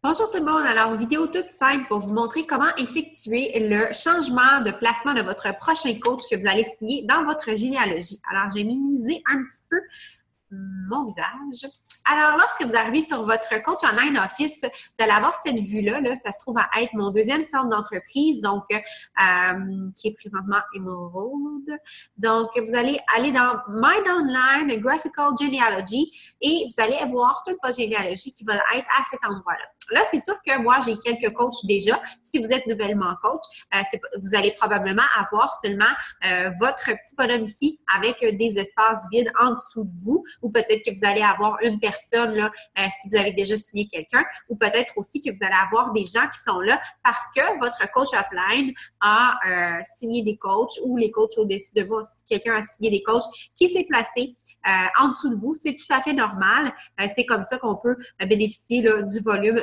Bonjour tout le monde. Alors, vidéo toute simple pour vous montrer comment effectuer le changement de placement de votre prochain coach que vous allez signer dans votre généalogie. Alors, je vais minimiser un petit peu mon visage. Alors, lorsque vous arrivez sur votre coach online Office, vous allez avoir cette vue-là. Là, ça se trouve à être mon deuxième centre d'entreprise, donc qui est présentement émeraude. Donc, vous allez aller dans My Downline Graphical Genealogy et vous allez voir toute votre généalogie qui va être à cet endroit-là. Là, c'est sûr que moi, j'ai quelques coachs déjà. Si vous êtes nouvellement coach, vous allez probablement avoir seulement votre petit bonhomme ici avec des espaces vides en dessous de vous, ou peut-être que vous allez avoir une personne là, si vous avez déjà signé quelqu'un, ou peut-être aussi que vous allez avoir des gens qui sont là parce que votre coach upline a signé des coachs ou les coachs au-dessus de vous, quelqu'un a signé des coachs qui s'est placé en dessous de vous. C'est tout à fait normal. C'est comme ça qu'on peut bénéficier là, du volume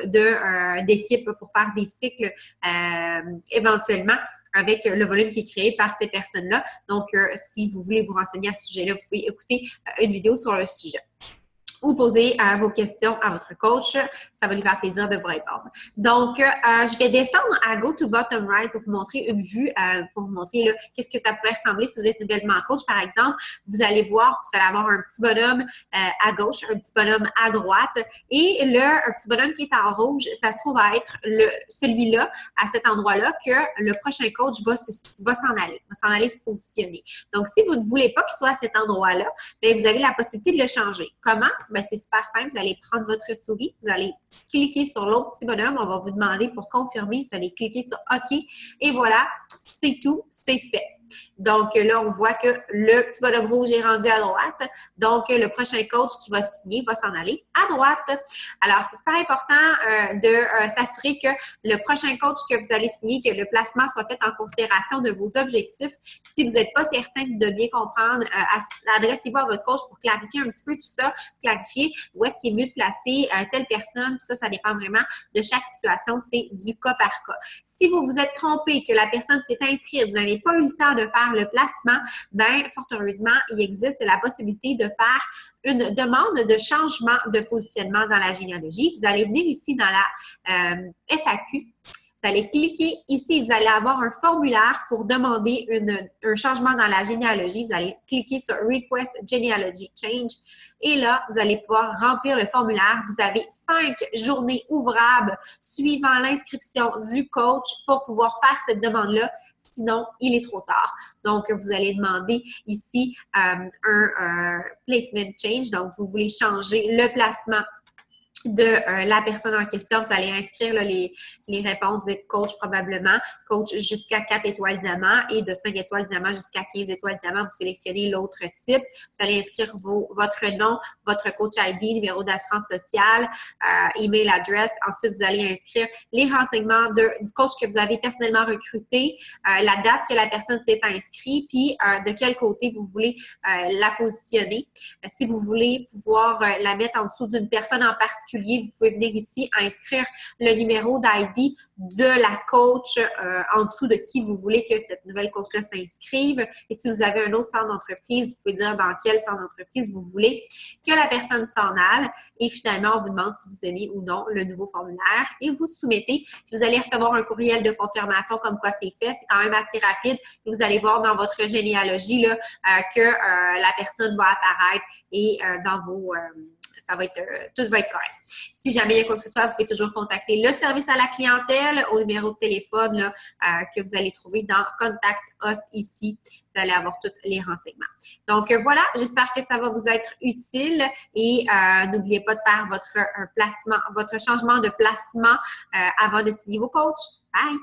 d'équipe pour faire des cycles éventuellement avec le volume qui est créé par ces personnes-là. Donc, si vous voulez vous renseigner à ce sujet-là, vous pouvez écouter une vidéo sur le sujet ou poser vos questions à votre coach. Ça va lui faire plaisir de vous répondre. Donc, je vais descendre à Go to Bottom Right pour vous montrer une vue, pour vous montrer qu'est-ce que ça pourrait ressembler si vous êtes nouvellement coach. Par exemple, vous allez voir, vous allez avoir un petit bonhomme à gauche, un petit bonhomme à droite et un petit bonhomme qui est en rouge, ça se trouve à être celui-là, à cet endroit-là, que le prochain coach va s'en aller se positionner. Donc, si vous ne voulez pas qu'il soit à cet endroit-là, bien, vous avez la possibilité de le changer. Comment? Ben, c'est super simple. Vous allez prendre votre souris, vous allez cliquer sur l'autre petit bonhomme. On va vous demander pour confirmer. Vous allez cliquer sur OK. Et voilà, c'est tout, c'est fait. Donc là, on voit que le petit bonhomme rouge est rendu à droite. Donc, le prochain coach qui va signer va s'en aller à droite. Alors, c'est super important de s'assurer que le prochain coach que vous allez signer, que le placement soit fait en considération de vos objectifs. Si vous n'êtes pas certain de bien comprendre, adressez-vous à votre coach pour clarifier un petit peu tout ça, clarifier où est-ce qu'il est mieux de placer telle personne. Ça dépend vraiment de chaque situation. C'est du cas par cas. Si vous vous êtes trompé, que la personne s'est inscrite, vous n'avez pas eu le temps de faire le placement, bien, fort heureusement, il existe la possibilité de faire une demande de changement de positionnement dans la généalogie. Vous allez venir ici dans la FAQ. Vous allez cliquer ici, vous allez avoir un formulaire pour demander un changement dans la généalogie. Vous allez cliquer sur Request Genealogy Change et là, vous allez pouvoir remplir le formulaire. Vous avez 5 journées ouvrables suivant l'inscription du coach pour pouvoir faire cette demande-là. Sinon, il est trop tard. Donc, vous allez demander ici un placement change. Donc, vous voulez changer le placement de la personne en question. Vous allez inscrire là, les réponses. Vous êtes coach probablement, coach jusqu'à 4 étoiles diamant et de 5 étoiles diamant jusqu'à 15 étoiles diamant. Vous sélectionnez l'autre type. Vous allez inscrire votre nom, votre coach ID, numéro d'assurance sociale, email adresse. Ensuite, vous allez inscrire les renseignements du coach que vous avez personnellement recruté, la date que la personne s'est inscrite, puis de quel côté vous voulez la positionner. Si vous voulez pouvoir la mettre en dessous d'une personne en particulier, vous pouvez venir ici inscrire le numéro d'ID de la coach en dessous de qui vous voulez que cette nouvelle coach-là s'inscrive. Et si vous avez un autre centre d'entreprise, vous pouvez dire dans quel centre d'entreprise vous voulez que la personne s'en aille. Et finalement, on vous demande si vous aimez ou non le nouveau formulaire et vous soumettez. Vous allez recevoir un courriel de confirmation comme quoi c'est fait. C'est quand même assez rapide. Et vous allez voir dans votre généalogie là, que la personne va apparaître et dans vos... ça va être, tout va être correct. Si jamais il y a quoi que ce soit, vous pouvez toujours contacter le service à la clientèle au numéro de téléphone là, que vous allez trouver dans Contact Us ici. Vous allez avoir tous les renseignements. Donc, voilà, j'espère que ça va vous être utile et n'oubliez pas de faire votre changement de placement avant de signer vos coachs. Bye!